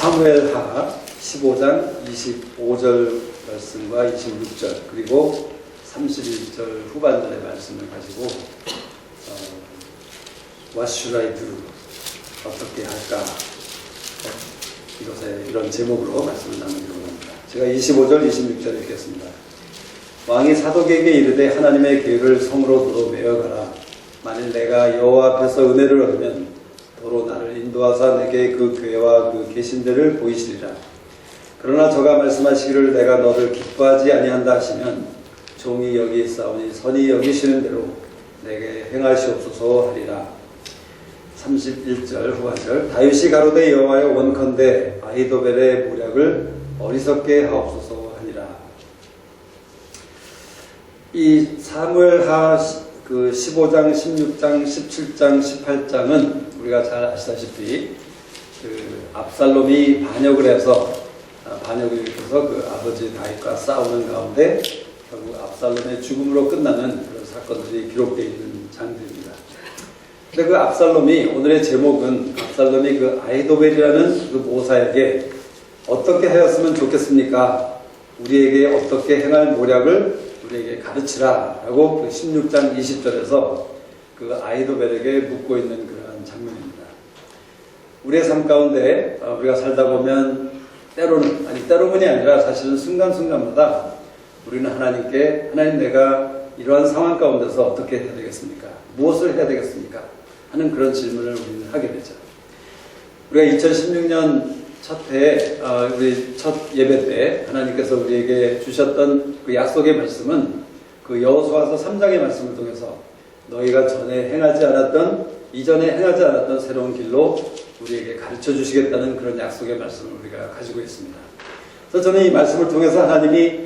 사무엘하 15장 25절 말씀과 26절 그리고 31절 후반절의 말씀을 가지고 What should I do? 어떻게 할까? 이것에 이런 제목으로 말씀을 나누기로 합니다. 제가 25절 26절 읽겠습니다. 왕이 사독에게 이르되 하나님의 계율을 성으로 도로 메어가라. 만일 내가 여호와 앞에서 은혜를 얻으면 도로 나를 인도하사 내게 그 교회와 그 계신 데를 보이시리라. 그러나 저가 말씀하시기를 내가 너를 기뻐하지 아니한다 하시면 종이 여기 있사오니 선이 여기시는 대로 내게 행하시옵소서 하리라. 31절 후반절 다윗이 가로되 여호와여 원컨대 아히도벨의 모략을 어리석게 하옵소서 하니라. 이 사무엘하 15장, 16장, 17장, 18장은 우리가 잘 아시다시피 압살롬이 반역을 해서 반역을 일으켜서 그 아버지 다윗과 싸우는 가운데 결국 압살롬의 죽음으로 끝나는 그런 사건들이 기록되어 있는 장들입니다. 근데 그 압살롬이 오늘의 제목은 압살롬이 그 아히도벨이라는 그 모사에게 어떻게 하였으면 좋겠습니까? 우리에게 어떻게 행할 모략을 우리에게 가르치라 라고 그 16장 20절에서 그 아히도벨에게 묻고 있는 그러한 장면입니다. 우리의 삶 가운데 우리가 살다 보면 때로는이 아니라 사실은 순간순간마다 우리는 하나님께 하나님 내가 이러한 상황 가운데서 어떻게 해야 되겠습니까? 무엇을 해야 되겠습니까? 하는 그런 질문을 우리는 하게 되죠. 우리가 2016년 첫 해에 우리 첫 예배 때 하나님께서 우리에게 주셨던 그 약속의 말씀은 그 여호수아서 3장의 말씀을 통해서 너희가 이전에 행하지 않았던 새로운 길로 우리에게 가르쳐 주시겠다는 그런 약속의 말씀을 우리가 가지고 있습니다. 그래서 저는 이 말씀을 통해서 하나님이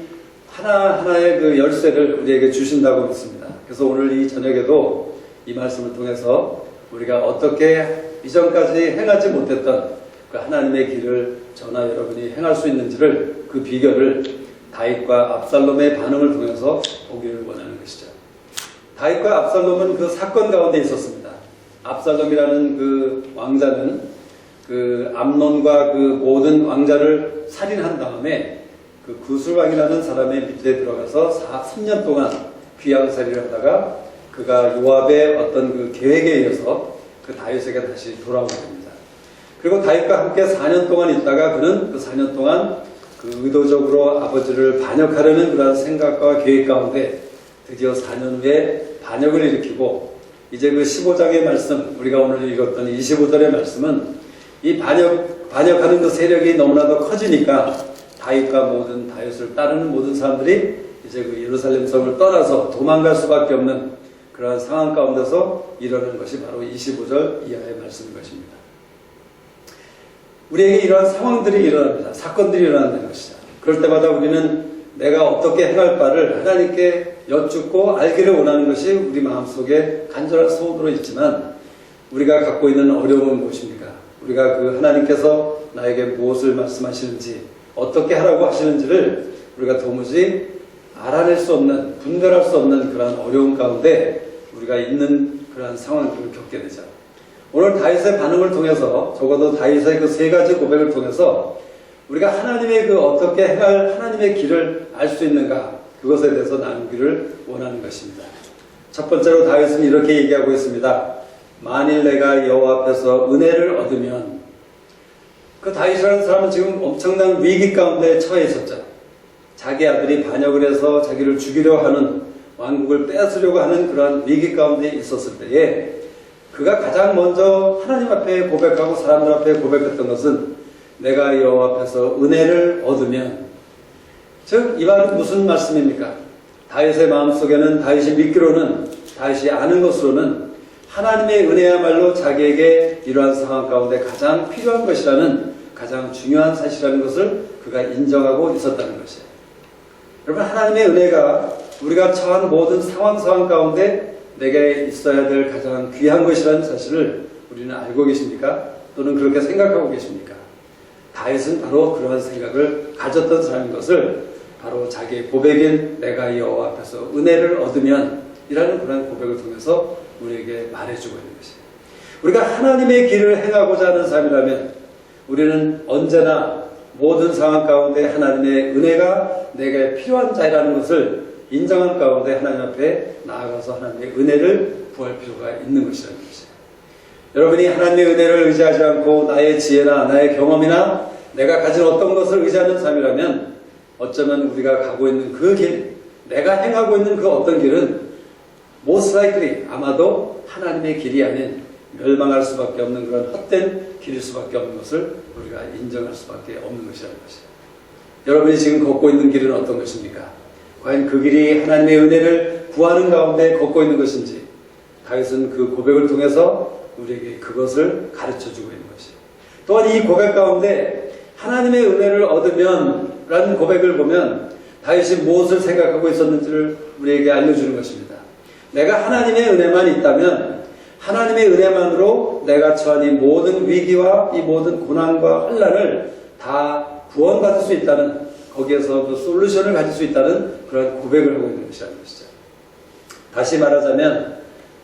하나하나의 그 열쇠를 우리에게 주신다고 믿습니다. 그래서 오늘 이 저녁에도 이 말씀을 통해서 우리가 어떻게 이전까지 행하지 못했던 그 하나님의 길을 저나 여러분이 행할 수 있는지를 그 비결을 다윗과 압살롬의 반응을 통해서 보기를 원하는 것이죠. 다윗과 압살롬은 그 사건 가운데 있었습니다. 압살롬이라는 그 왕자는 그 암논과 그 모든 왕자를 살인한 다음에 그 구술왕이라는 사람의 밑에 들어가서 3년 동안 귀양살이를 하다가 그가 요압의 어떤 그 계획에 의해서 그 다윗에게 다시 돌아오게 됩니다. 그리고 다윗과 함께 4년 동안 있다가 그는 그 4년 동안 그 의도적으로 아버지를 반역하려는 그런 생각과 계획 가운데 드디어 4년 후에 반역을 일으키고 이제 그 15장의 말씀, 우리가 오늘 읽었던 25절의 말씀은 이 반역하는 그 세력이 너무나도 커지니까 다윗과 다윗을 따르는 모든 사람들이 이제 그 예루살렘 성을 떠나서 도망갈 수밖에 없는 그러한 상황 가운데서 일어나는 것이 바로 25절 이하의 말씀인 것입니다. 우리에게 이러한 상황들이 일어납니다. 사건들이 일어난다는 것이죠. 그럴 때마다 우리는 내가 어떻게 행할 바를 하나님께 여쭙고 알기를 원하는 것이 우리 마음속에 간절한 소원으로 있지만 우리가 갖고 있는 어려움은 무엇입니까? 우리가 그 하나님께서 나에게 무엇을 말씀하시는지 어떻게 하라고 하시는지를 우리가 도무지 알아낼 수 없는, 분별할 수 없는 그러한 어려움 가운데 우리가 있는 그러한 상황들을 겪게 되죠. 오늘 다윗의 반응을 통해서 적어도 다윗의 그 세 가지 고백을 통해서 우리가 하나님의 그 어떻게 행할 하나님의 길을 알 수 있는가 그것에 대해서 나누기를 원하는 것입니다. 첫 번째로 다윗은 이렇게 얘기하고 있습니다. 만일 내가 여호와 앞에서 은혜를 얻으면 그 다윗이라는 사람은 지금 엄청난 위기 가운데 처해 있었죠. 자기 아들이 반역을 해서 자기를 죽이려 하는 왕국을 뺏으려고 하는 그러한 위기 가운데 있었을 때에 그가 가장 먼저 하나님 앞에 고백하고 사람들 앞에 고백했던 것은 내가 여호와 앞에서 은혜를 얻으면, 즉 이 말은 무슨 말씀입니까? 다윗의 마음속에는 다윗이 믿기로는 다윗이 아는 것으로는 하나님의 은혜야말로 자기에게 이러한 상황 가운데 가장 필요한 것이라는 가장 중요한 사실이라는 것을 그가 인정하고 있었다는 것이에요. 여러분, 하나님의 은혜가 우리가 처한 모든 상황 가운데 내게 있어야 될 가장 귀한 것이라는 사실을 우리는 알고 계십니까? 또는 그렇게 생각하고 계십니까? 다윗은 바로 그러한 생각을 가졌던 사람인 것을 바로 자기의 고백인 내가 여호와 앞에서 은혜를 얻으면 이라는 그런 고백을 통해서 우리에게 말해주고 있는 것이에요. 우리가 하나님의 길을 행하고자 하는 사람이라면 우리는 언제나 모든 상황 가운데 하나님의 은혜가 내게 필요한 자라는 것을 인정한 가운데 하나님 앞에 나아가서 하나님의 은혜를 구할 필요가 있는 것이라는 것이에요. 여러분이 하나님의 은혜를 의지하지 않고 나의 지혜나 나의 경험이나 내가 가진 어떤 것을 의지하는 삶이라면 어쩌면 우리가 가고 있는 그 길, 내가 행하고 있는 그 어떤 길은 most likely 아마도 하나님의 길이 아닌 멸망할 수밖에 없는 그런 헛된 길일 수밖에 없는 것을 우리가 인정할 수밖에 없는 것이라는 것이에요. 여러분이 지금 걷고 있는 길은 어떤 것입니까? 과연 그 길이 하나님의 은혜를 구하는 가운데 걷고 있는 것인지 다윗은 그 고백을 통해서 우리에게 그것을 가르쳐주고 있는 것이에요. 또한 이 고백 가운데 하나님의 은혜를 얻으면 라는 고백을 보면 다윗이 무엇을 생각하고 있었는지를 우리에게 알려주는 것입니다. 내가 하나님의 은혜만 있다면 하나님의 은혜만으로 내가 처한 이 모든 위기와 이 모든 고난과 환난을 다 구원받을 수 있다는, 거기에서 그 솔루션을 가질 수 있다는 그런 고백을 하고 있는 것이라는 것이죠. 다시 말하자면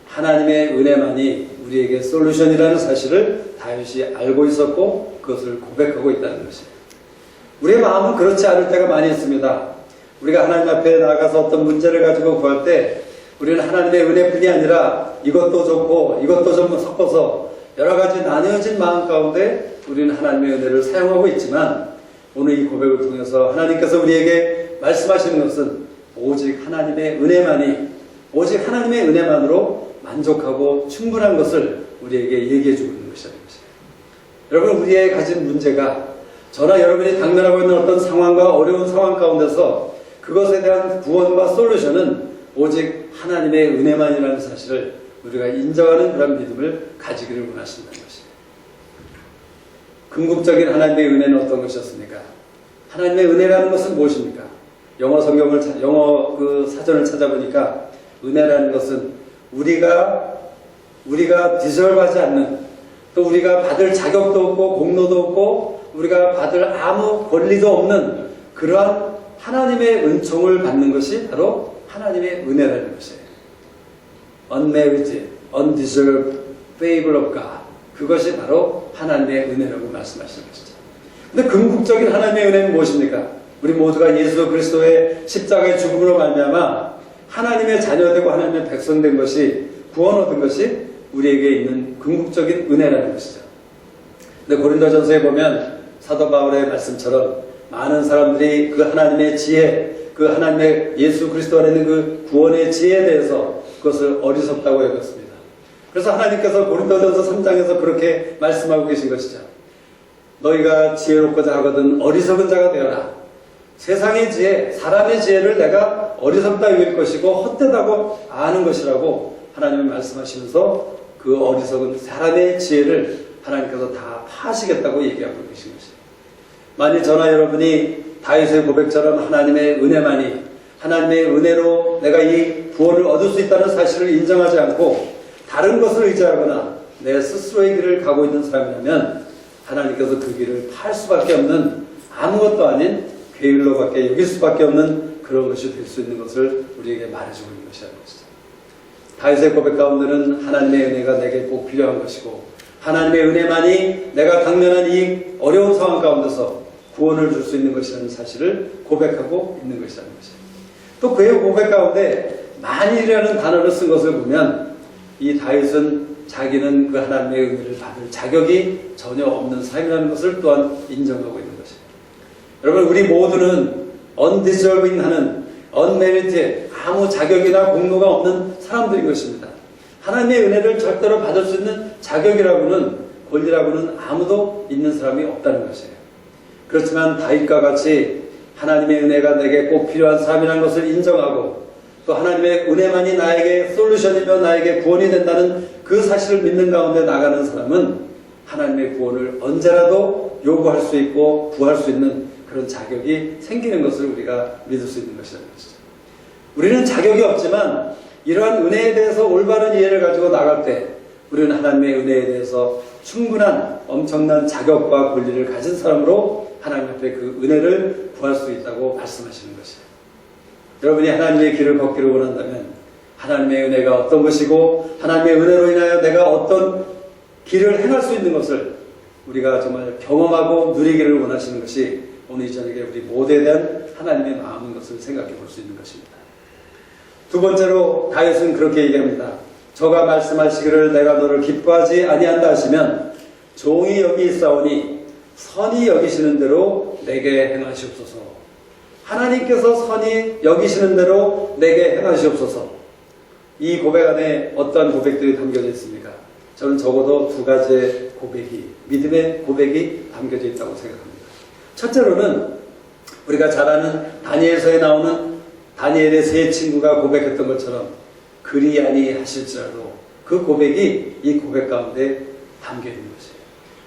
하나님의 은혜만이 우리에게 솔루션이라는 사실을 다윗이 알고 있었고 그것을 고백하고 있다는 것이에요. 우리의 마음은 그렇지 않을 때가 많이 있습니다. 우리가 하나님 앞에 나아가서 어떤 문제를 가지고 구할 때 우리는 하나님의 은혜뿐이 아니라 이것도 좋고 이것도 좀 섞어서 여러 가지 나뉘어진 마음 가운데 우리는 하나님의 은혜를 사용하고 있지만 오늘 이 고백을 통해서 하나님께서 우리에게 말씀하시는 것은 오직 하나님의 은혜만이, 오직 하나님의 은혜만으로 만족하고 충분한 것을 우리에게 얘기해주고 있는 것이라는 것이에요. 여러분, 우리의 가진 문제가 저나 여러분이 당면하고 있는 어떤 상황과 어려운 상황 가운데서 그것에 대한 구원과 솔루션은 오직 하나님의 은혜만이라는 사실을 우리가 인정하는 그런 믿음을 가지기를 원하신다는 것입니다. 궁극적인 하나님의 은혜는 어떤 것이었습니까? 하나님의 은혜라는 것은 무엇입니까? 영어 그 사전을 찾아보니까 은혜라는 것은 우리가 디저브하지 않는, 또 우리가 받을 자격도 없고 공로도 없고 우리가 받을 아무 권리도 없는 그러한 하나님의 은총을 받는 것이 바로 하나님의 은혜라는 것이에요. Unmerited, undeserved favor of God. 그것이 바로 하나님의 은혜라고 말씀하시는 것이죠. 근데 궁극적인 하나님의 은혜는 무엇입니까? 우리 모두가 예수 그리스도의 십자가의 죽음으로 말미암아 하나님의 자녀되고 하나님의 백성 된 것이, 구원 얻은 것이 우리에게 있는 궁극적인 은혜라는 것이죠. 근데 고린도전서에 보면 사도 바울의 말씀처럼 많은 사람들이 그 하나님의 지혜, 그 하나님의 예수 그리스도 안에 있는 그 구원의 지혜에 대해서 그것을 어리석다고 여겼습니다. 그래서 하나님께서 고린도전서 3장에서 그렇게 말씀하고 계신 것이죠. 너희가 지혜롭고자 하거든 어리석은 자가 되어라. 세상의 지혜, 사람의 지혜를 내가 어리석다 여길 것이고 헛되다고 아는 것이라고 하나님은 말씀하시면서 그 어리석은 사람의 지혜를 하나님께서 다 파시겠다고 얘기하고 계신 것이에요. 만일 저나 여러분이 다윗의 고백처럼 하나님의 은혜만이, 하나님의 은혜로 내가 이 구원을 얻을 수 있다는 사실을 인정하지 않고 다른 것을 의지하거나 내 스스로의 길을 가고 있는 사람이라면 하나님께서 그 길을 팔 수밖에 없는, 아무것도 아닌 괴일로밖에 여길 수밖에 없는 그런 것이 될 수 있는 것을 우리에게 말해주고 있는 것이라는 것이죠. 다윗의 고백 가운데는 하나님의 은혜가 내게 꼭 필요한 것이고 하나님의 은혜만이 내가 당면한 이 어려운 상황 가운데서 구원을 줄 수 있는 것이라는 사실을 고백하고 있는 것이라는 것이에요. 또 그의 고백 가운데 만일이라는 단어를 쓴 것을 보면 이 다윗은 자기는 그 하나님의 은혜를 받을 자격이 전혀 없는 사람이라는 것을 또한 인정하고 있는 것이에요. 여러분, 우리 모두는 undeserving 하는 unmerited, 아무 자격이나 공로가 없는 사람들인 것입니다. 하나님의 은혜를 절대로 받을 수 있는 자격이라고는, 권리라고는 아무도 있는 사람이 없다는 것이에요. 그렇지만 다윗과 같이 하나님의 은혜가 내게 꼭 필요한 사람이라는 것을 인정하고 또 하나님의 은혜만이 나에게 솔루션이며 나에게 구원이 된다는 그 사실을 믿는 가운데 나가는 사람은 하나님의 구원을 언제라도 요구할 수 있고 구할 수 있는 그런 자격이 생기는 것을 우리가 믿을 수 있는 것이라는 것이죠. 우리는 자격이 없지만 이러한 은혜에 대해서 올바른 이해를 가지고 나갈 때 우리는 하나님의 은혜에 대해서 충분한 엄청난 자격과 권리를 가진 사람으로 하나님 앞에 그 은혜를 구할 수 있다고 말씀하시는 것이에요. 여러분이 하나님의 길을 걷기를 원한다면 하나님의 은혜가 어떤 것이고 하나님의 은혜로 인하여 내가 어떤 길을 행할 수 있는 것을 우리가 정말 경험하고 누리기를 원하시는 것이 오늘 이 저녁에 우리 모두에 대한 하나님의 마음인 것을 생각해 볼 수 있는 것입니다. 두 번째로 다윗은 그렇게 얘기합니다. 저가 말씀하시기를 내가 너를 기뻐하지 아니한다 하시면 종이 여기 있사오니 선히 여기시는 대로 내게 행하시옵소서. 하나님께서 선히 여기시는 대로 내게 행하시옵소서. 이 고백 안에 어떠한 고백들이 담겨져 있습니까? 저는 적어도 두 가지의 고백이, 믿음의 고백이 담겨져 있다고 생각합니다. 첫째로는 우리가 잘 아는 다니엘서에 나오는 다니엘의 세 친구가 고백했던 것처럼 그리 아니하실지라도 그 고백이 이 고백 가운데 담겨 있는 것이에요.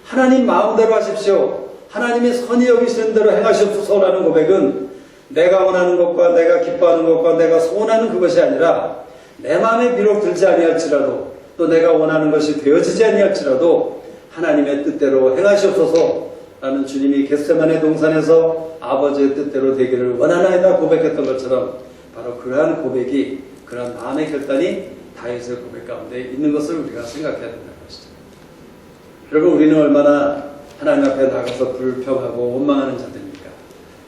하나님 마음대로 하십시오. 하나님이 선히 여기시는 대로 행하시옵소서라는 고백은 내가 원하는 것과 내가 기뻐하는 것과 내가 소원하는 그것이 아니라 내 마음에 비록 들지 아니할지라도 또 내가 원하는 것이 되어지지 아니할지라도 하나님의 뜻대로 행하시옵소서라는 주님이 겟세마네 동산에서 아버지의 뜻대로 되기를 원하나이다 고백했던 것처럼 바로 그러한 고백이, 그러한 마음의 결단이 다윗의 고백 가운데 있는 것을 우리가 생각해야 된다는 것이죠. 결국 우리는 얼마나 하나님 앞에 나가서 불평하고 원망하는 자들입니까?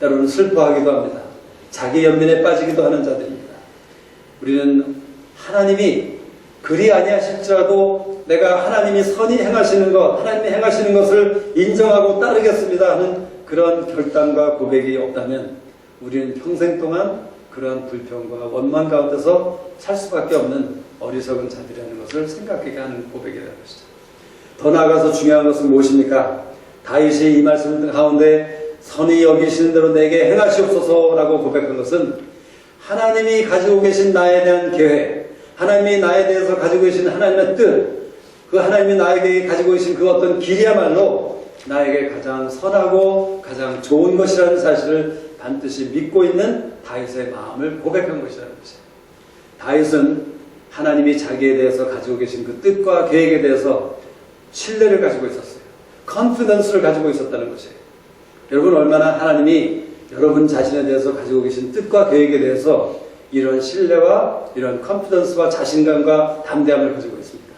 때로는 슬퍼하기도 합니다. 자기 연민에 빠지기도 하는 자들입니다. 우리는 하나님이 그리 아니하실지라도 내가 하나님이 선히 행하시는 것, 하나님이 행하시는 것을 인정하고 따르겠습니다 하는 그런 결단과 고백이 없다면 우리는 평생 동안 그러한 불평과 원망 가운데서 살 수밖에 없는 어리석은 자들이라는 것을 생각하게 하는 고백이라는 것이죠. 더 나아가서 중요한 것은 무엇입니까? 다윗이 이 말씀 가운데 선히 여기시는 대로 내게 행하시옵소서라고 고백한 것은 하나님이 가지고 계신 나에 대한 계획, 하나님이 나에 대해서 가지고 계신 하나님의 뜻, 그 하나님이 나에게 가지고 계신 그 어떤 길이야말로 나에게 가장 선하고 가장 좋은 것이라는 사실을 반드시 믿고 있는 다윗의 마음을 고백한 것이라는 것이에요. 다윗은 하나님이 자기에 대해서 가지고 계신 그 뜻과 계획에 대해서 신뢰를 가지고 있었어요. 컨피던스를 가지고 있었다는 것이에요. 여러분 얼마나 하나님이 여러분 자신에 대해서 가지고 계신 뜻과 계획에 대해서 이런 신뢰와 이런 컨피던스와 자신감과 담대함을 가지고 있습니다.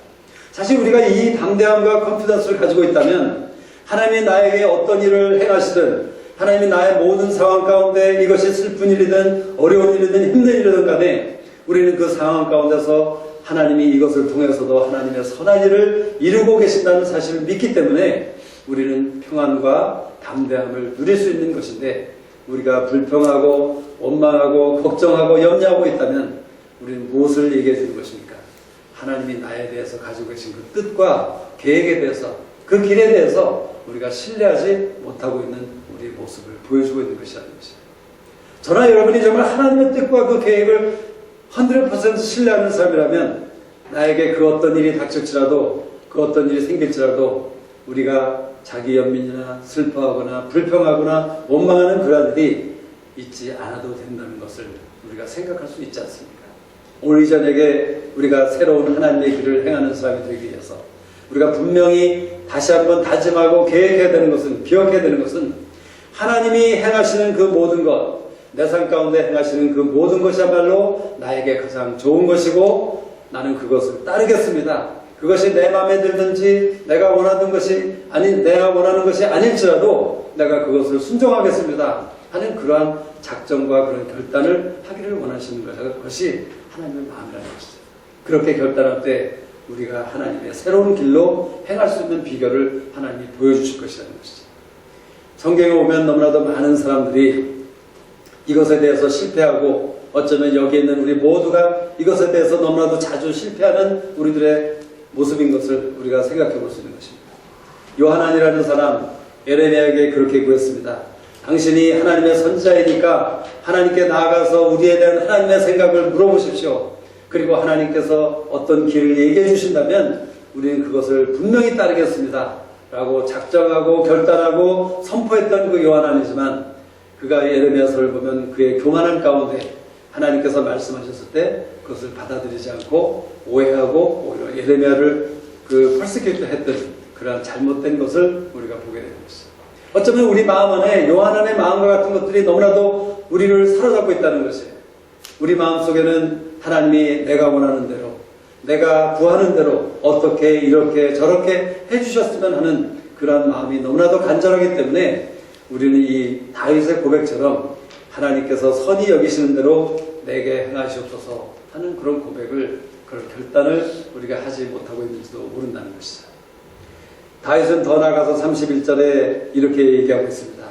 사실 우리가 이 담대함과 컨피던스를 가지고 있다면 하나님이 나에게 어떤 일을 행하시든 하나님이 나의 모든 상황 가운데 이것이 슬픈 일이든 어려운 일이든 힘든 일이든 간에 우리는 그 상황 가운데서 하나님이 이것을 통해서도 하나님의 선한 일을 이루고 계신다는 사실을 믿기 때문에 우리는 평안과 담대함을 누릴 수 있는 것인데 우리가 불평하고 원망하고 걱정하고 염려하고 있다면 우리는 무엇을 얘기해 주는 것입니까? 하나님이 나에 대해서 가지고 계신 그 뜻과 계획에 대해서 그 길에 대해서 우리가 신뢰하지 못하고 있는 우리의 모습을 보여주고 있는 것이라는 것이에요. 저나 여러분이 정말 하나님의 뜻과 그 계획을 100% 신뢰하는 사람이라면 나에게 그 어떤 일이 닥칠지라도 그 어떤 일이 생길지라도 우리가 자기 연민이나 슬퍼하거나 불평하거나 원망하는 그런 일이 있지 않아도 된다는 것을 우리가 생각할 수 있지 않습니까? 오늘 이 저녁에 우리가 새로운 하나님의 길을 행하는 사람이 되기 위해서 우리가 분명히 다시 한번 다짐하고 계획해야 되는 것은, 기억해야 되는 것은 하나님이 행하시는 그 모든 것, 내 삶 가운데 행하시는 그 모든 것이야말로 나에게 가장 좋은 것이고 나는 그것을 따르겠습니다. 그것이 내 마음에 들든지 내가 원하는 것이 아닐지라도 내가 그것을 순종하겠습니다 하는 그러한 작정과 그런 결단을 하기를 원하시는 것이 하나님의 마음이라는 것이죠. 그렇게 결단할 때 우리가 하나님의 새로운 길로 행할 수 있는 비결을 하나님이 보여주실 것이라는 것이죠. 성경에 보면 너무나도 많은 사람들이 이것에 대해서 실패하고 어쩌면 여기 있는 우리 모두가 이것에 대해서 너무나도 자주 실패하는 우리들의 모습인 것을 우리가 생각해 볼 수 있는 것입니다. 요하난이라는 사람 에레미야에게 그렇게 구했습니다. 당신이 하나님의 선지자이니까 하나님께 나아가서 우리에 대한 하나님의 생각을 물어보십시오. 그리고 하나님께서 어떤 길을 얘기해 주신다면 우리는 그것을 분명히 따르겠습니다 라고 작정하고 결단하고 선포했던 그 요하난이지만 그가 에레미야서를 보면 그의 교만한 가운데 하나님께서 말씀하셨을 때 그것을 받아들이지 않고 오해하고 오히려 에레미야를 퍼시큐트 했던 그런 잘못된 것을 우리가 보게 되는 것이죠. 어쩌면 우리 마음 안에 요한안의 마음과 같은 것들이 너무나도 우리를 사로잡고 있다는 것이에요. 우리 마음 속에는 하나님이 내가 원하는 대로 내가 구하는 대로 어떻게 이렇게 저렇게 해주셨으면 하는 그러한 마음이 너무나도 간절하기 때문에 우리는 이 다윗의 고백처럼 하나님께서 선히 여기시는 대로 내게 행하시옵소서 하는 그런 고백을, 그런 결단을 우리가 하지 못하고 있는지도 모른다는 것이죠. 다윗은 더 나아가서 31절에 이렇게 얘기하고 있습니다.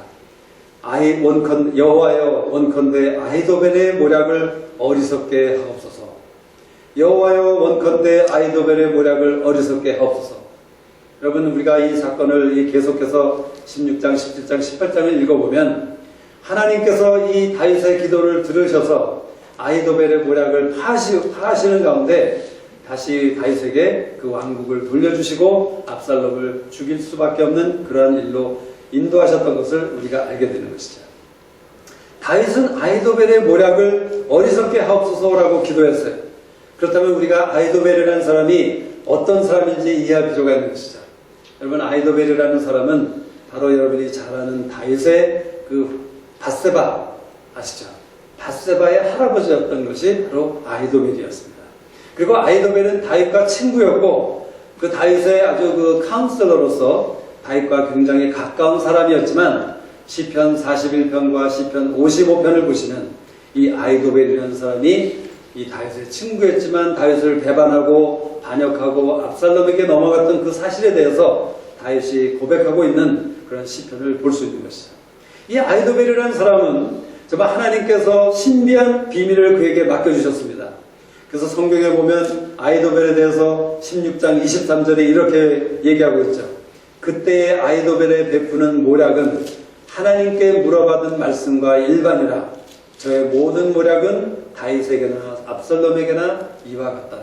여호와여 원컨대 아히도벨의 모략을 어리석게 하옵소서. 여호와여 원컨대 아히도벨의 모략을 어리석게 하옵소서. 여러분, 우리가 이 사건을 계속해서 16장, 17장, 18장을 읽어보면 하나님께서 이 다윗의 기도를 들으셔서 아히도벨의 모략을 파하시는 가운데 다시 다윗에게 그 왕국을 돌려주시고 압살롬을 죽일 수밖에 없는 그러한 일로 인도하셨던 것을 우리가 알게 되는 것이죠. 다윗은 아히도벨의 모략을 어리석게 하옵소서라고 기도했어요. 그렇다면 우리가 아히도벨이라는 사람이 어떤 사람인지 이해할 필요가 있는 것이죠. 여러분, 아히도벨이라는 사람은 바로 여러분이 잘 아는 다윗의 그 밧세바 아시죠? 밧세바의 할아버지였던 것이 바로 아히도벨이었습니다. 그리고 아히도벨은 다윗과 친구였고 그 다윗의 아주 그 카운슬러로서 다윗과 굉장히 가까운 사람이었지만 시편 41편과 시편 55편을 보시면 이 아히도벨이라는 사람이 이 다윗의 친구였지만 다윗을 배반하고 반역하고 압살롬에게 넘어갔던 그 사실에 대해서 다윗이 고백하고 있는 그런 시편을 볼 수 있는 것이죠. 이 아히도벨이라는 사람은 정말 하나님께서 신비한 비밀을 그에게 맡겨주셨습니다. 그래서 성경에 보면 아히도벨에 대해서 16장 23절에 이렇게 얘기하고 있죠. 그때의 아히도벨의 베푸는 모략은 하나님께 물어받은 말씀과 일반이라 저의 모든 모략은 다윗에게나 압살롬에게나 이와 같다.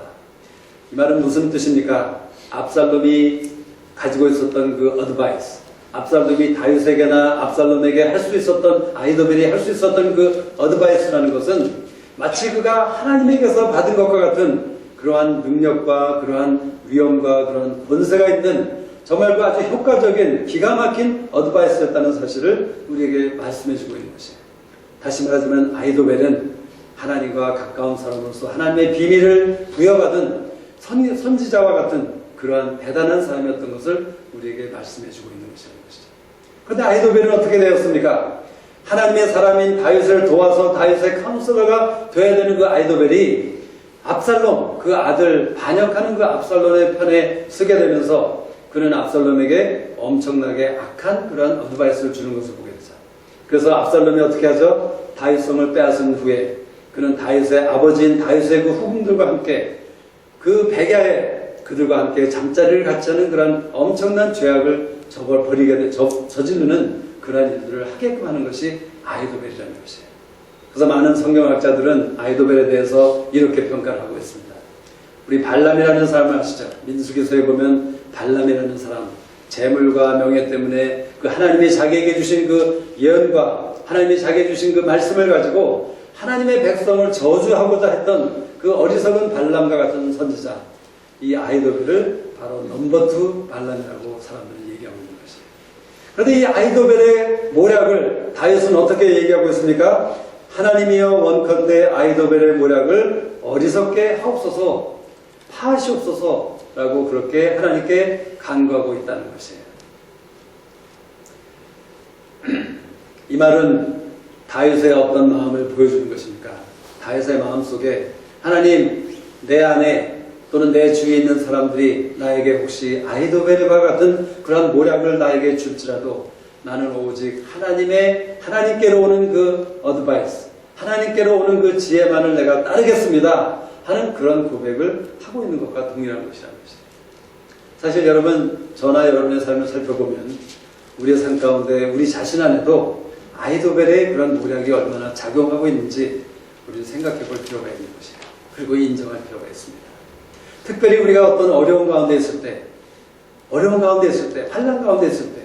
이 말은 무슨 뜻입니까? 압살롬이 가지고 있었던 그 어드바이스, 압살롬이 다윗에게나 압살롬에게 할 수 있었던, 아히도벨이 할 수 있었던 그 어드바이스라는 것은 마치 그가 하나님에게서 받은 것과 같은 그러한 능력과 그러한 위엄과 그러한 권세가 있는 정말 그 아주 효과적인 기가 막힌 어드바이스였다는 사실을 우리에게 말씀해주고 있는 것이에요. 다시 말하자면 아히도벨은 하나님과 가까운 사람으로서 하나님의 비밀을 부여받은 선지자와 같은 그러한 대단한 사람이었던 것을 우리에게 말씀해주고 있는 것이죠. 그런데 아히도벨은 어떻게 되었습니까? 하나님의 사람인 다윗을 도와서 다윗의 카운슬러가 되어야 되는 그 아히도벨이 압살롬, 그 아들 반역하는 그 압살롬의 편에 서게 되면서 그는 압살롬에게 엄청나게 악한 그런 어드바이스를 주는 것을 보게 되죠. 그래서 압살롬이 어떻게 하죠? 다윗성을 빼앗은 후에 그는 다윗의 아버지인 다윗의 그 후궁들과 함께 그 백야에 그들과 함께 잠자리를 같이 하는 그런 엄청난 죄악을 저지르는 그러한 일들을 하게끔 하는 것이 아히도벨이라는 것이에요. 그래서 많은 성경학자들은 아히도벨에 대해서 이렇게 평가를 하고 있습니다. 우리 발람이라는 사람을 아시죠? 민수기서에 보면 발람이라는 사람, 재물과 명예 때문에 그 하나님이 자기에게 주신 그 예언과 하나님이 자기에게 주신 그 말씀을 가지고 하나님의 백성을 저주하고자 했던 그 어리석은 발람과 같은 선지자, 이 아히도벨을 바로 넘버 2 발람이라고 사람들이 얘기하고 있는 것이에요. 그런데 이 아히도벨의 모략을 다윗은 어떻게 얘기하고 있습니까? 하나님이여 원컨대 아히도벨의 모략을 어리석게 하옵소서, 파하시옵소서라고 그렇게 하나님께 간구하고 있다는 것이에요. 이 말은 다윗의 어떤 마음을 보여주는 것입니까? 다윗의 마음 속에 하나님, 내 안에 또는 내 주위에 있는 사람들이 나에게 혹시 아히도벨과 같은 그런 모략을 나에게 줄지라도 나는 오직 하나님께로 오는 그 어드바이스, 하나님께로 오는 그 지혜만을 내가 따르겠습니다 하는 그런 고백을 하고 있는 것과 동일한 것이라는 것이에요. 사실 여러분, 저나 여러분의 삶을 살펴보면 우리의 삶 가운데 우리 자신 안에도 아히도벨의 그런 모략이 얼마나 작용하고 있는지 우리는 생각해 볼 필요가 있는 것이에요. 그리고 인정할 필요가 있습니다. 특별히 우리가 어떤 어려운 가운데 있을 때, 환난 가운데 있을 때,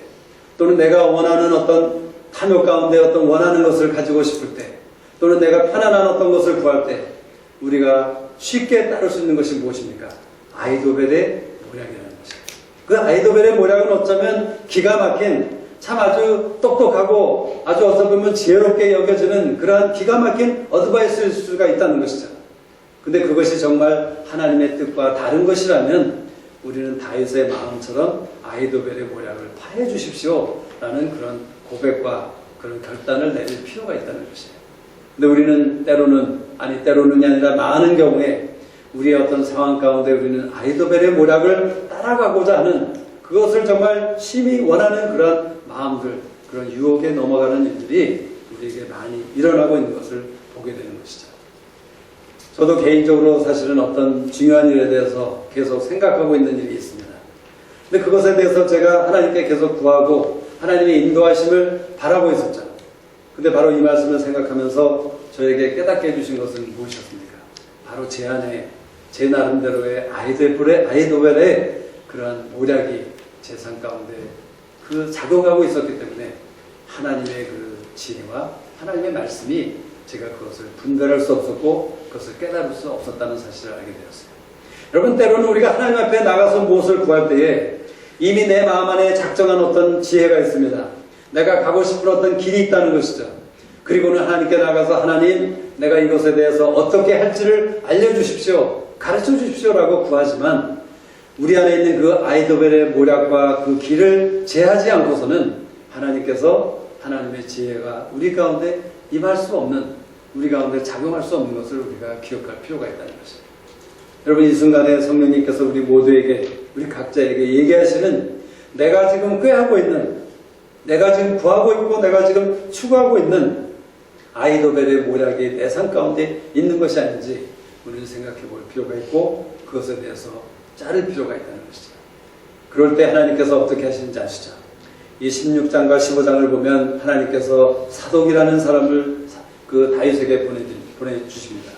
또는 내가 원하는 어떤 탐욕 가운데 어떤 원하는 것을 가지고 싶을 때, 또는 내가 편안한 어떤 것을 구할 때 우리가 쉽게 따를 수 있는 것이 무엇입니까? 아히도벨의 모략이라는 것이에요. 그 아히도벨의 모략은 어쩌면 기가 막힌, 참 아주 똑똑하고 아주 어서 보면 지혜롭게 여겨지는 그러한 기가 막힌 어드바이스일 수가 있다는 것이죠. 근데 그것이 정말 하나님의 뜻과 다른 것이라면 우리는 다윗의 마음처럼 아히도벨의 모략을 파해 주십시오 라는 그런 고백과 그런 결단을 내릴 필요가 있다는 것이에요. 근데 우리는 때로는이 아니라 많은 경우에 우리의 어떤 상황 가운데 우리는 아히도벨의 모략을 따라가고자 하는, 그것을 정말 심히 원하는 그런 마음들, 그런 유혹에 넘어가는 일들이 우리에게 많이 일어나고 있는 것을 보게 되는 것이죠. 저도 개인적으로 사실은 어떤 중요한 일에 대해서 계속 생각하고 있는 일이 있습니다. 근데 그것에 대해서 제가 하나님께 계속 구하고 하나님의 인도하심을 바라고 있었죠. 근데 바로 이 말씀을 생각하면서 저에게 깨닫게 해주신 것은 무엇이었습니까? 바로 제 안에 제 나름대로의 아히도벨의 그런 모략이 제 삶 가운데 그 작용하고 있었기 때문에 하나님의 그 지혜와 하나님의 말씀이 제가 그것을 분별할 수 없었고 그것을 깨달을 수 없었다는 사실을 알게 되었어요. 여러분, 때로는 우리가 하나님 앞에 나가서 무엇을 구할 때에 이미 내 마음 안에 작정한 어떤 지혜가 있습니다. 내가 가고 싶은 어떤 길이 있다는 것이죠. 그리고는 하나님께 나가서 하나님, 내가 이것에 대해서 어떻게 할지를 알려주십시오, 가르쳐 주십시오라고 구하지만 우리 안에 있는 그 아히도벨의 모략과 그 길을 제하지 않고서는 하나님께서 하나님의 지혜가 우리 가운데 임할 수 없는, 우리 가운데 작용할 수 없는 것을 우리가 기억할 필요가 있다는 것이에요. 여러분, 이 순간에 성령님께서 우리 모두에게, 우리 각자에게 얘기하시는, 내가 지금 꾀하고 있는, 내가 지금 구하고 있고 내가 지금 추구하고 있는 아히도벨의 모략이 내 삶 가운데 있는 것이 아닌지 우리는 생각해 볼 필요가 있고 그것에 대해서 자를 필요가 있다는 것이죠. 그럴 때 하나님께서 어떻게 하시는지 아시죠? 이 16장과 15장을 보면 하나님께서 사독이라는 사람을 그 다윗에게 보내주십니다.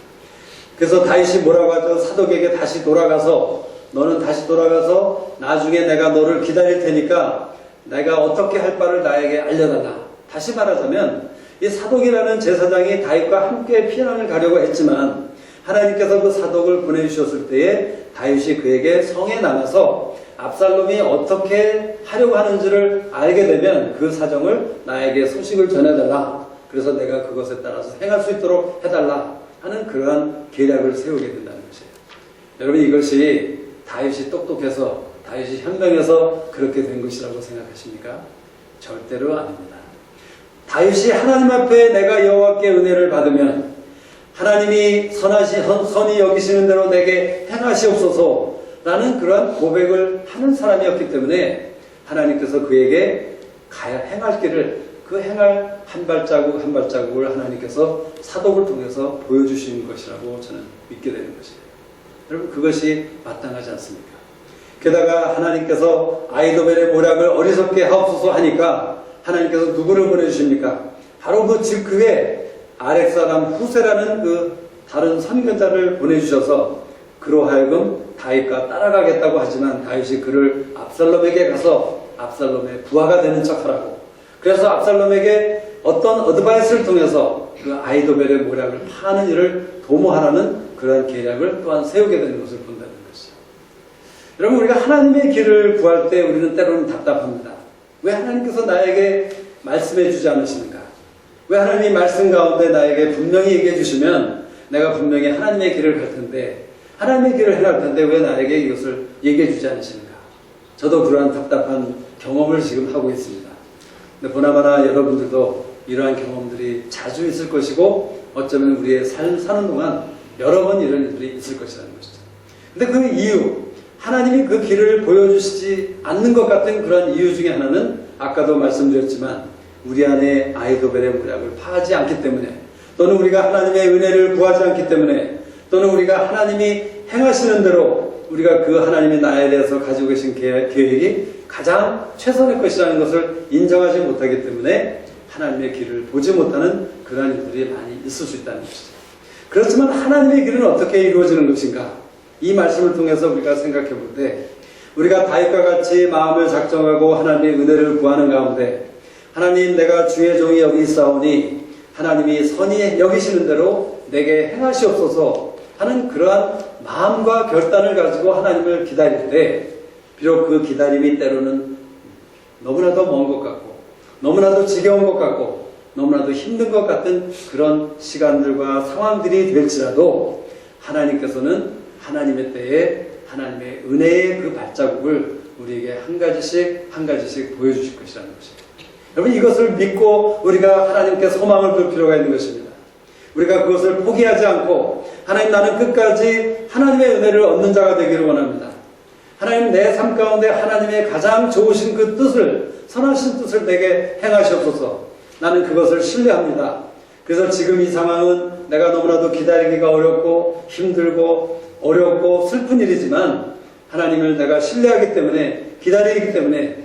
그래서 다윗이 뭐라고 하죠? 사독에게 다시 돌아가서, 너는 다시 돌아가서 나중에 내가 너를 기다릴 테니까 내가 어떻게 할 바를 나에게 알려달라. 다시 말하자면 이 사독이라는 제사장이 다윗과 함께 피난을 가려고 했지만 하나님께서 그 사독을 보내주셨을 때에 다윗이 그에게 성에 나가서 압살롬이 어떻게 하려고 하는지를 알게 되면 그 사정을 나에게 소식을 전해달라. 그래서 내가 그것에 따라서 행할 수 있도록 해달라 하는 그러한 계략을 세우게 된다는 것이에요. 여러분, 이것이 다윗이 똑똑해서, 다윗이 현명해서 그렇게 된 것이라고 생각하십니까? 절대로 아닙니다. 다윗이 하나님 앞에 내가 여호와께 은혜를 받으면 하나님이 선히 여기시는 대로 내게 행하시옵소서 라는 그러한 고백을 하는 사람이었기 때문에 하나님께서 그에게 행할 길을, 그 행할 한 발자국 한 발자국을 하나님께서 사독을 통해서 보여주시는 것이라고 저는 믿게 되는 것이에요. 여러분, 그것이 마땅하지 않습니까? 게다가 하나님께서 아히도벨의 모략을 어리석게 하옵소서 하니까 하나님께서 누구를 보내주십니까? 바로 그 그의 아렉 사람 후세라는 그 다른 선견자를 보내주셔서 그로 하여금 다윗과 따라가겠다고 하지만 다윗이 그를 압살롬에게 가서 압살롬의 부하가 되는 척하라고, 그래서 압살롬에게 어떤 어드바이스를 통해서 그 아히도벨의 모략을 파는 일을 도모하라는 그러한 계략을 또한 세우게 되는 것을 본다는 것이죠. 여러분, 우리가 하나님의 길을 구할 때 우리는 때로는 답답합니다. 왜 하나님께서 나에게 말씀해 주지 않으시는가? 왜 하나님이 말씀 가운데 나에게 분명히 얘기해 주시면 내가 분명히 하나님의 길을 갈 텐데, 하나님의 길을 해갈 텐데 왜 나에게 이것을 얘기해 주지 않으시는가? 저도 그러한 답답한 경험을 지금 하고 있습니다. 근데 보나마나 여러분들도 이러한 경험들이 자주 있을 것이고 어쩌면 우리의 삶 사는 동안 여러 번 이런 일들이 있을 것이라는 것이죠. 근데 그 이유, 하나님이 그 길을 보여주시지 않는 것 같은 그런 이유 중에 하나는 아까도 말씀드렸지만 우리 안에 아히도벨의 모략을 파하지 않기 때문에, 또는 우리가 하나님의 은혜를 구하지 않기 때문에, 또는 우리가 하나님이 행하시는 대로 우리가 그 하나님이 나에 대해서 가지고 계신 계획이 가장 최선의 것이라는 것을 인정하지 못하기 때문에 하나님의 길을 보지 못하는 그러한 일들이 많이 있을 수 있다는 것이죠. 그렇지만 하나님의 길은 어떻게 이루어지는 것인가? 이 말씀을 통해서 우리가 생각해 볼 때 우리가 다윗과 같이 마음을 작정하고 하나님의 은혜를 구하는 가운데 하나님, 내가 주의 종이 여기 있사오니 하나님이 선히 여기시는 대로 내게 행하시옵소서 하는 그러한 마음과 결단을 가지고 하나님을 기다릴 때 비록 그 기다림이 때로는 너무나도 먼 것 같고 너무나도 지겨운 것 같고 너무나도 힘든 것 같은 그런 시간들과 상황들이 될지라도 하나님께서는 하나님의 때에 하나님의 은혜의 그 발자국을 우리에게 한 가지씩 한 가지씩 보여주실 것이라는 것입니다. 여러분, 이것을 믿고 우리가 하나님께 소망을 둘 필요가 있는 것입니다. 우리가 그것을 포기하지 않고 하나님, 나는 끝까지 하나님의 은혜를 얻는 자가 되기를 원합니다. 하나님, 내 삶 가운데 하나님의 가장 좋으신 그 뜻을, 선하신 뜻을 내게 행하시옵소서. 나는 그것을 신뢰합니다. 그래서 지금 이 상황은 내가 너무나도 기다리기가 어렵고 힘들고 어렵고 슬픈 일이지만 하나님을 내가 신뢰하기 때문에, 기다리기 때문에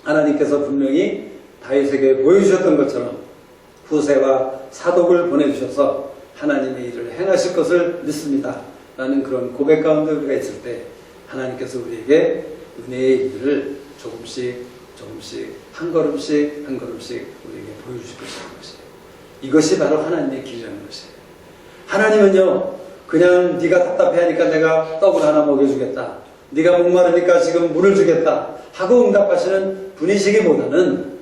하나님께서 분명히 다윗에게 보여주셨던 것처럼 후세와 사독을 보내주셔서 하나님의 일을 행하실 것을 믿습니다 라는 그런 고백 가운데 우리가 있을 때 하나님께서 우리에게 은혜의 일들을 조금씩 한 걸음씩 우리에게 보여주실 것이라는 것이에요. 이것이 바로 하나님의 길이라는 것이에요. 하나님은요, 그냥 네가 답답해하니까 내가 떡을 하나 먹여주겠다, 네가 목마르니까 지금 물을 주겠다 하고 응답하시는 분이시기보다는,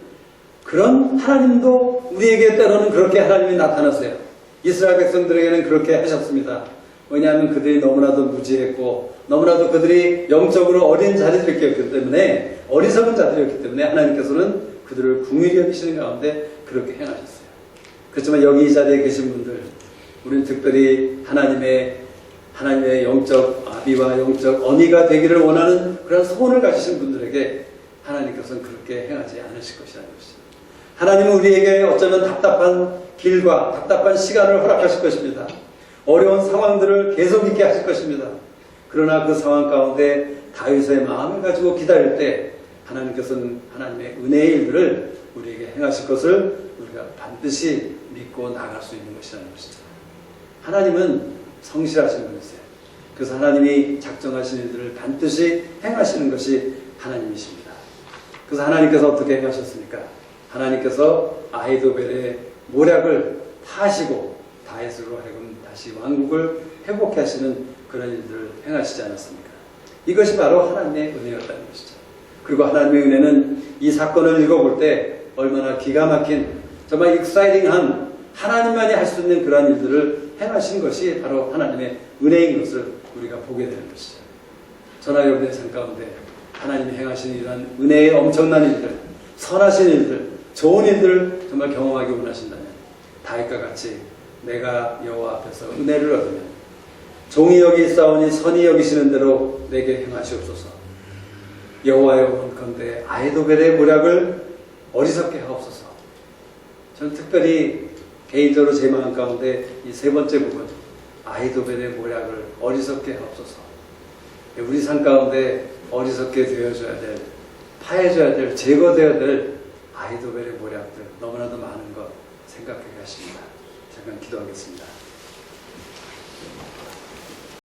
그런 하나님도 우리에게 때로는 그렇게 하나님이 나타났어요. 이스라엘 백성들에게는 그렇게 하셨습니다. 왜냐하면 그들이 너무나도 무지했고 너무나도 그들이 영적으로 어린 자들이었기 때문에, 어리석은 자들이었기 때문에 하나님께서는 그들을 긍휼히 여기시는 가운데 그렇게 행하셨어요. 그렇지만 여기 이 자리에 계신 분들, 우리는 특별히 하나님의 영적 아비와 영적 어미가 되기를 원하는 그런 소원을 가지신 분들에게 하나님께서는 그렇게 행하지 않으실 것이라는 것입니다. 하나님은 우리에게 어쩌면 답답한 길과 답답한 시간을 허락하실 것입니다. 어려운 상황들을 계속 있게 하실 것입니다. 그러나 그 상황 가운데 다윗의 마음을 가지고 기다릴 때 하나님께서는 하나님의 은혜의 일들을 우리에게 행하실 것을 우리가 반드시 믿고 나갈 수 있는 것이라는 것이죠. 하나님은 성실하신 분이세요. 그래서 하나님이 작정하신 일들을 반드시 행하시는 것이 하나님이십니다. 그래서 하나님께서 어떻게 행하셨습니까? 하나님께서 아히도벨의 모략을 파시고 다윗으로 하여금 다시 왕국을 회복해 하시는 그런 일들을 행하시지 않았습니까? 이것이 바로 하나님의 은혜였다는 것이죠. 그리고 하나님의 은혜는 이 사건을 읽어볼 때 얼마나 기가 막힌, 정말 익사이딩한, 하나님만이 할 수 있는 그러한 일들을 행하신 것이 바로 하나님의 은혜인 것을 우리가 보게 되는 것이죠. 저나 여러분의 삶 가운데 하나님이 행하신 이러한 은혜의 엄청난 일들, 선하신 일들, 좋은 일들을 정말 경험하기 원하신다면 다윗과 같이 내가 여호와 앞에서 은혜를 얻으면 종이 여기 있사오니 선히 여기시는 대로 내게 행하시옵소서. 여호와여, 원컨대 아히도벨의 모략을 어리석게 하옵소서. 저는 특별히 개인적으로 제 마음 가운데 이 세 번째 부분, 아히도벨의 모략을 어리석게 하옵소서. 우리 삶 가운데 어리석게 되어줘야 될, 파해줘야 될, 제거되어야 될 아히도벨의 모략들 너무나도 많은 것 생각하게 하십니다. 잠깐 기도하겠습니다.